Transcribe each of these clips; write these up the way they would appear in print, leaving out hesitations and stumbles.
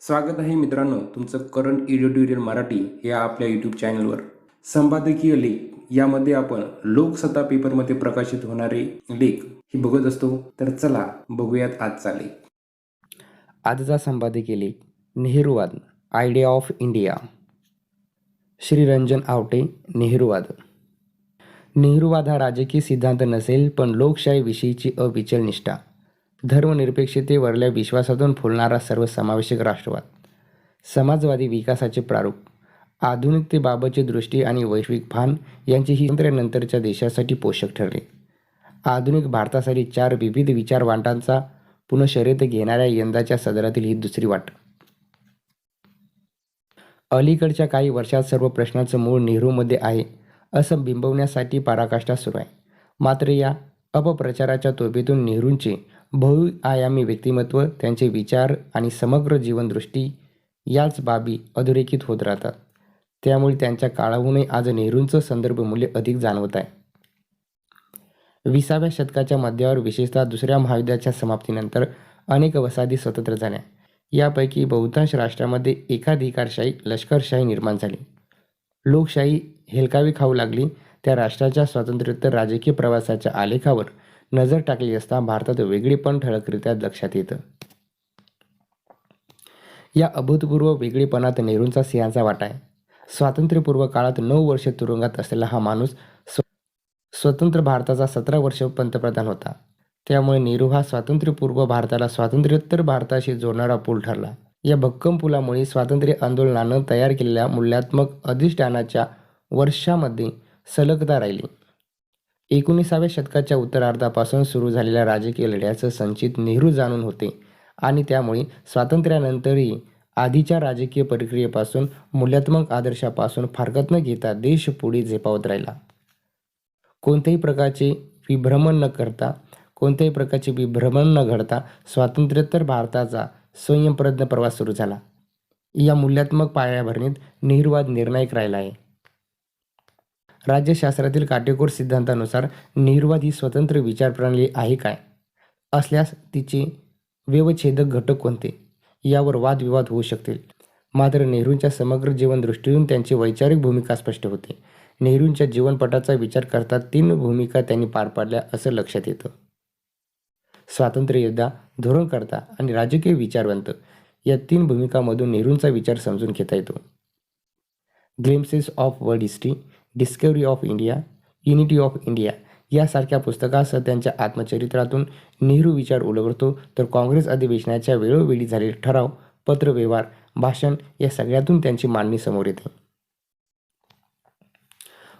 स्वागत आहे मित्रांनो तुमचं करंट एडिटोरियल मराठी या आपल्या यूट्यूब चॅनलवर. संपादकीय लेख यामध्ये आपण लोकसत्ता पेपरमध्ये प्रकाशित होणारे लेख हे बघत असतो. तर चला बघूयात आजचा लेख. आजचा संपादकीय लेख नेहरूवाद idea of India. Shriranjan Awate. नेहरूवाद. नेहरूवाद हा राजकीय सिद्धांत नसेल, पण लोकशाहीविषयीची अविचल निष्ठा, धर्मनिरपेक्षतेवरल्या विश्वासातून फुलणारा सर्वसमावेशक राष्ट्रवाद, समाजवादी विकासाचे प्रारूप, आधुनिकतेबाबतची दृष्टी आणि वैश्विक भान यांची ही स्वातंत्र्यानंतरच्या देशासाठी पोषक ठरले. आधुनिक भारतासाठी चार विविध विचारवाटांचा पुनःशर्यत घेणाऱ्या यंदाच्या सदरातील ही दुसरी वाट. अलीकडच्या काही वर्षात सर्व प्रश्नांचं मूळ नेहरूमध्ये आहे असं बिंबवण्यासाठी पराकाष्ठा सुरू आहे. मात्र या अपप्रचाराच्या तोफेतून नेहरूंचे बहुआयामी व्यक्तिमत्व, त्यांचे विचार आणि समग्र जीवनदृष्टी याच बाबी अधोरेखित होत राहतात. त्यामुळे त्यांच्या काळाहूनही आज नेहरूंचं संदर्भ मूल्य अधिक जाणवत आहे. 20व्या शतकाच्या मध्यावर, विशेषतः दुसऱ्या महायुद्धाच्या समाप्तीनंतर अनेक वसाहती स्वतंत्र झाल्या. यापैकी बहुतांश राष्ट्रांमध्ये एकाधिकारशाही, लष्करशाही निर्माण झाली. लोकशाही हेलकावी खाऊ लागली. त्या राष्ट्राच्या स्वातंत्र्योत्तर राजकीय प्रवासाच्या आलेखावर नजर टाकली असता भारतात वेगळेपण ठळकरित्या लक्षात येतं. या अभूतपूर्व वेगळेपणात नेहरूंचा सिंहाचा वाटा आहे. स्वातंत्र्यपूर्व काळात 9 वर्षे तुरुंगात असलेला हा माणूस स्वतंत्र भारताचा 17 वर्ष पंतप्रधान होता. त्यामुळे नेहरू हा स्वातंत्र्यपूर्व भारताला स्वातंत्र्योत्तर भारताशी जोडणारा पूल ठरला. या भक्कम पुलामुळे स्वातंत्र्य आंदोलनानं तयार केलेल्या मूल्यात्मक अधिष्ठानाच्या वर्षामध्ये सलगता राहिली. 19व्या शतकाच्या उत्तरार्धापासून सुरू झालेल्या राजकीय लढ्याचं संचित नेहरू जाणून होते आणि त्यामुळे स्वातंत्र्यानंतरही आधीच्या राजकीय प्रक्रियेपासून, मूल्यात्मक आदर्शापासून फारकत न घेता देश पुढे झेपावत राहिला. कोणत्याही प्रकारचे विभ्रमण न घडता स्वातंत्र्योत्तर भारताचा स्वयंप्रज्ञ प्रवास सुरू झाला. या मूल्यात्मक पायाभरणीत नेहरूवाद निर्णायक राहिला आहे. राज्यशास्त्रातील काटेकोर सिद्धांतानुसार नेहरूवाद ही स्वतंत्र विचारप्रणाली आहे काय? असल्यास तिचे व्यवच्छेदक घटक कोणते? यावर वादविवाद होऊ शकतील. मात्र नेहरूंच्या समग्र जीवनदृष्टीतून त्यांची वैचारिक भूमिका स्पष्ट होते. नेहरूंच्या जीवनपटाचा विचार करता 3 भूमिका त्यांनी पार पाडल्या असं लक्षात येतं. स्वातंत्र्ययोद्धा, धोरणकर्ता आणि राजकीय विचारवंत या 3 भूमिकांमधून नेहरूंचा विचार समजून घेता येतो. Glimpses of world history, discovery of India, unity of India यासारख्या पुस्तकासह त्यांच्या आत्मचरित्रातून नेहरू विचार उलगडतो. तर काँग्रेस अधिवेशनाच्या वेळोवेळी झालेले ठराव, पत्रव्यवहार, भाषण या सगळ्यातून त्यांची मांडणी समोर येते.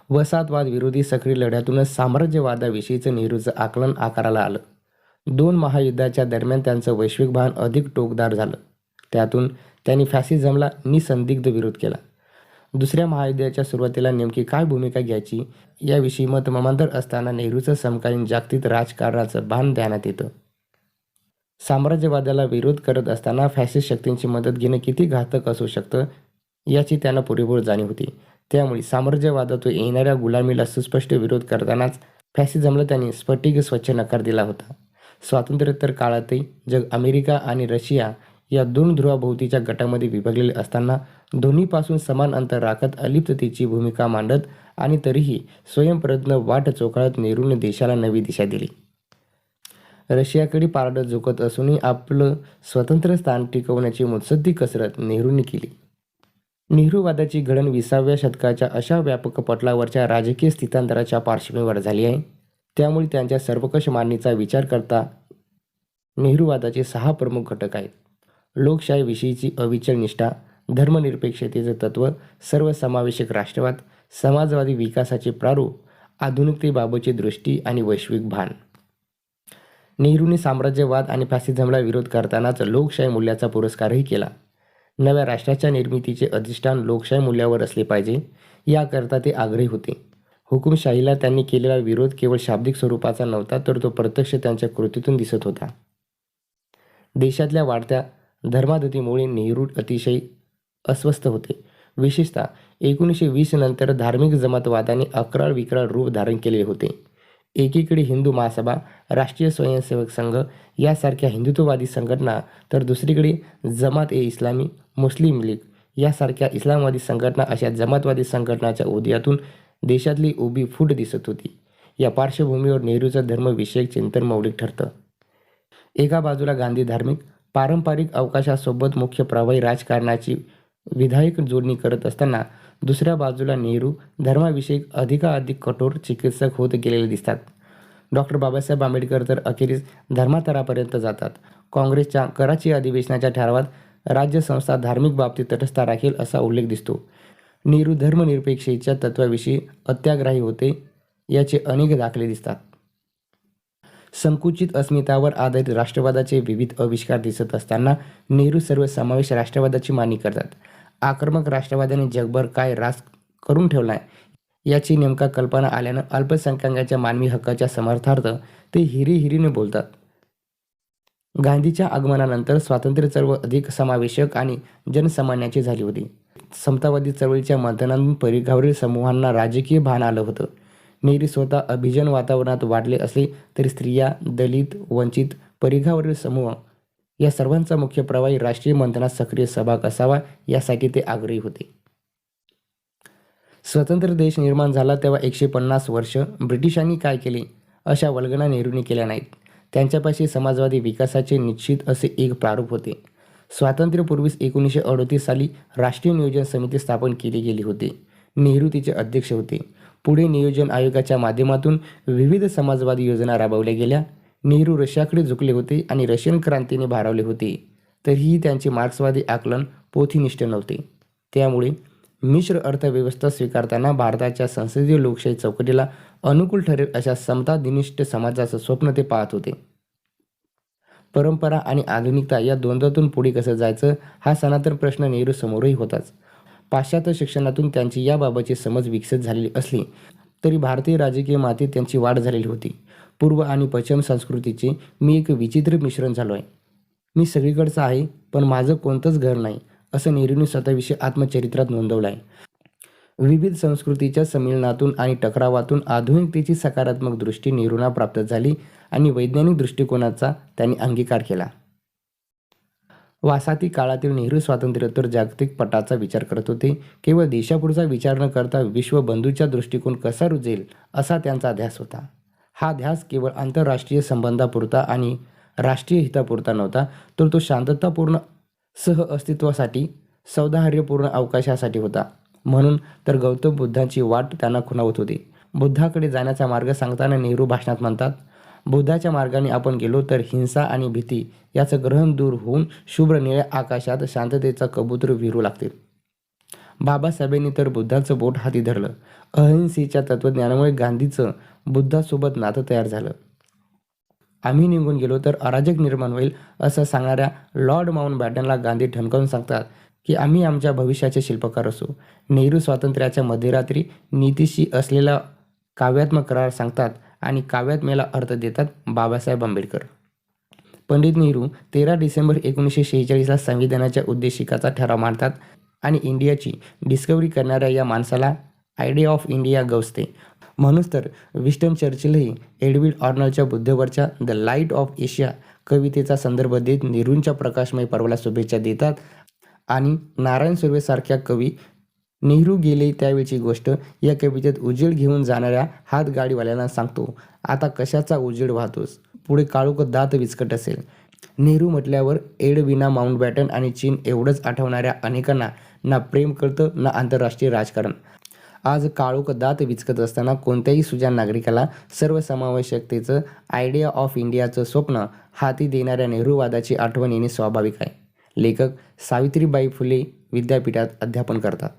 वसाहतवाद विरोधी सक्रिय लढ्यातूनच साम्राज्यवादाविषयीचं नेहरूचं आकलन आकाराला आलं. 2 महायुद्धाच्या दरम्यान त्यांचं वैश्विक भान अधिक टोकदार झालं. त्यातून त्यांनी फॅसिझमला निसंदिग्ध विरोध केला. दुसऱ्या महायुद्धाच्या सुरुवातीला नेमकी काय भूमिका घ्यायची याविषयी मतमतांतर असताना नेहरूचं समकालीन जागतिक राजकारणाचं भान ध्यानात येतं. साम्राज्यवादाला विरोध करत असताना फॅसिस्ट शक्तींची मदत घेणं किती घातक असू शकतं याची त्यांना पुरेपूर जाणीव होती. त्यामुळे साम्राज्यवादातून येणाऱ्या गुलामीला सुस्पष्ट विरोध करतानाच फॅसिझमला त्यांनी स्फटिक स्वच्छ नकार दिला होता. स्वातंत्र्योत्तर काळातही जग अमेरिका आणि रशिया या 2 ध्रुवाभोवतीच्या गटामध्ये विभागलेले असताना दोन्हीपासून समान अंतर राखत अलिप्ततेची भूमिका मांडत आणि तरीही स्वयंप्रज्ञ वाट चोखाळत नेहरूने देशाला नवी दिशा दिली. रशियाकडे पारडं झुकत असूनही आपलं स्वतंत्र स्थान टिकवण्याची मुत्सद्दी कसरत नेहरूंनी केली. नेहरूवादाची घडण 20व्या शतकाच्या अशा व्यापक पटलावरच्या राजकीय स्थितांतराच्या पार्श्वभूमीवर झाली आहे. त्यामुळे त्यांच्या सर्वकष मांडणीचा विचार करता नेहरूवादाचे 6 प्रमुख घटक आहेत. लोकशाहीविषयीची अविचल निष्ठा, धर्मनिरपेक्षतेचं तत्त्व, सर्वसमावेशक राष्ट्रवाद, समाजवादी विकासाचे प्रारूप, आधुनिकतेबाबतची दृष्टी आणि वैश्विक भान. नेहरूंनी साम्राज्यवाद आणि फॅसिझमला विरोध करतानाच लोकशाही मूल्याचा पुरस्कारही केला. नव्या राष्ट्राच्या निर्मितीचे अधिष्ठान लोकशाही मूल्यावर असले पाहिजे याकरता ते आग्रही होते. हुकुमशाहीला त्यांनी केलेला विरोध केवळ शाब्दिक स्वरूपाचा नव्हता, तर तो प्रत्यक्ष त्यांच्या कृतीतून दिसत होता. देशातल्या वाढत्या धर्माधतीमुळे नेहरू अतिशय अस्वस्थ होते. विशेषतः 1920 नंतर धार्मिक जमातवादाने अक्राळ विक्राळ रूप धारण केले होते. एकीकडे हिंदू महासभा, राष्ट्रीय स्वयंसेवक संघ यासारख्या हिंदुत्ववादी संघटना, तर दुसरीकडे जमात ए इस्लामी, मुस्लिम लीग यासारख्या इस्लामवादी संघटना अशा जमातवादी संघटनाच्या उदयातून देशातली उभी फूट दिसत होती. या पार्श्वभूमीवर नेहरूचं धर्मविषयक चिंतन मौलिक ठरतं. एका बाजूला गांधी धार्मिक, पारंपरिक अवकाशासोबत मुख्य प्रवाही राजकारणाची विधायक जोडणी करत असताना दुसऱ्या बाजूला नेहरू धर्माविषयक अधिकाधिक कठोर चिकित्सक होत गेलेले दिसतात. डॉक्टर बाबासाहेब आंबेडकर तर अखेरीस धर्मांतरापर्यंत जातात. काँग्रेसच्या कराची अधिवेशनाच्या ठरावात राज्यसंस्था धार्मिक बाबतीत तटस्थ राखेल असा उल्लेख दिसतो. नेहरू धर्मनिरपेक्षतेच्या तत्त्वाविषयी अत्याग्रही होते याचे अनेक दाखले दिसतात. संकुचित अस्मितावर आधारित राष्ट्रवादाचे विविध आविष्कार दिसत असताना नेहरू सर्वसमावेश राष्ट्रवादाची मागणी करतात. आक्रमक राष्ट्रवादाने जगभर काय राज करून ठेवलाय याची नेमका कल्पना आल्यानं अल्पसंख्याकांच्या मानवी हक्काच्या समर्थार्थ ते हिरीने बोलतात. गांधीच्या आगमनानंतर स्वातंत्र्य चळवळ अधिक समावेशक आणि जनसामान्याची झाली होती. समतावादी चळवळीच्या माध्यमातून परिघावरील समूहांना राजकीय भान आलं होतं. नेहरू स्वतः अभिजन वातावरणात वाढले असले तरी स्त्रिया, दलित, वंचित, परिघावरील समूह या सर्वांचा मुख्य प्रवाही राष्ट्रीय मंथनात सक्रिय सहभाग असावा यासाठी ते आग्रही होते. स्वतंत्र देश निर्माण झाला तेव्हा 150 वर्ष ब्रिटिशांनी काय केले अशा वल्गना नेहरूंनी केल्या नाहीत. त्यांच्यापाशी समाजवादी विकासाचे निश्चित असे एक प्रारूप होते. स्वातंत्र्यपूर्वीच 1938 साली राष्ट्रीय नियोजन समिती स्थापन केली गेली होती. नेहरू तिचे अध्यक्ष होते. पुढे नियोजन आयोगाच्या माध्यमातून विविध समाजवादी योजना राबवल्या गेल्या. नेहरू रशियाकडे झुकले होते आणि रशियन क्रांतीने भारावले होते. तरीही त्यांचे मार्क्सवादी आकलन पोथीनिष्ठ नव्हते. त्यामुळे मिश्र अर्थव्यवस्था स्वीकारताना भारताच्या संसदीय लोकशाही चौकटीला अनुकूल ठरेल अशा समतानिष्ठ समाजाचं स्वप्न ते पाहत होते. परंपरा आणि आधुनिकता या द्वंद्वातून पुढे कसं जायचं हा सनातन प्रश्न नेहरू समोरही होताच. पाश्चात्य शिक्षणातून त्यांची याबाबतची समज विकसित झालेली असली तरी भारतीय राजकीय मातीत त्यांची वाढ झालेली होती. पूर्व आणि पश्चिम संस्कृतीचे मी एक विचित्र मिश्रण झालो आहे. मी सगळीकडचा आहे पण माझं कोणतंच घर नाही असं नेहरूंनी स्वतःविषयी आत्मचरित्रात नोंदवलं आहे. विविध संस्कृतीच्या संमिलनातून आणि टकरावातून आधुनिकतेची सकारात्मक दृष्टी नेहरूंना प्राप्त झाली आणि वैज्ञानिक दृष्टिकोनाचा त्यांनी अंगीकार केला. वासाती काळातील नेहरू स्वातंत्र्योत्तर जागतिक पटाचा विचार करत होते. केवळ देशापुढचा विचार न करता विश्वबंधूचा दृष्टिकोन कसा रुजेल असा त्यांचा ध्यास होता. हा ध्यास केवळ आंतरराष्ट्रीय संबंधापुरता आणि राष्ट्रीय हितापुरता नव्हता, तर तो शांततापूर्ण सहअस्तित्वासाठी, सौहार्दपूर्ण अवकाशासाठी होता. म्हणून तर गौतम बुद्धांची वाट त्यांना खुणावत होती. बुद्धाकडे जाण्याचा मार्ग सांगताना नेहरू भाषणात म्हणतात, बुद्धाच्या मार्गाने आपण गेलो तर हिंसा आणि भीती याचं ग्रहण दूर होऊन शुभ्र निळ्या आकाशात शांततेचा कबूतर विरू लागतील. बाबासाहेबांनी तर बुद्धाचं बोट हाती धरलं. अहिंसेच्या तत्त्वज्ञानामुळे गांधीचं बुद्धासोबत नातं तयार झालं. आम्ही निघून गेलो तर अराजक निर्माण होईल असं सांगणाऱ्या लॉर्ड माउंटबॅटनला गांधी ठणकावून सांगतात की आम्ही आमच्या भविष्याचे शिल्पकार असू. नेहरू स्वातंत्र्याच्या मध्यरात्री नीतीशी असलेला काव्यात्मक करार सांगतात आणि काव्यात्मेला अर्थ देतात बाबासाहेब आंबेडकर. पंडित नेहरू 13 डिसेंबर 1946ला संविधानाच्या उद्देशिकाचा ठराव मांडतात आणि इंडियाची डिस्कव्हरी करणाऱ्या या माणसाला आयडिया ऑफ इंडिया गवसते. म्हणूनच तर विन्स्टन चर्चिलही एडविन ऑर्नलच्या बुद्धवरच्या द लाईट ऑफ एशिया कवितेचा संदर्भ देत नेहरूंच्या प्रकाशमय पर्वाला शुभेच्छा देतात आणि नारायण सुर्वेसारख्या कवी नेहरू गेले त्यावेळची गोष्ट या कवितेत उजेड घेऊन जाणाऱ्या हातगाडीवाल्यांना सांगतो, आता कशाचा उजेड वाहतोस, पुढे काळोख दात विचकट असेल. नेहरू म्हटल्यावर एडविना माउंटबॅटन आणि चीन एवढंच आठवणाऱ्या अनेकांना ना प्रेम कळतं ना आंतरराष्ट्रीय राजकारण. आज काळोख दात विचकत असताना कोणत्याही सुजाण नागरिकाला सर्वसमावेशकतेचं आयडिया ऑफ इंडियाचं स्वप्न हाती देणाऱ्या नेहरूवादाची आठवण येणे स्वाभाविक आहे. लेखक सावित्रीबाई फुले विद्यापीठात अध्यापन करतात.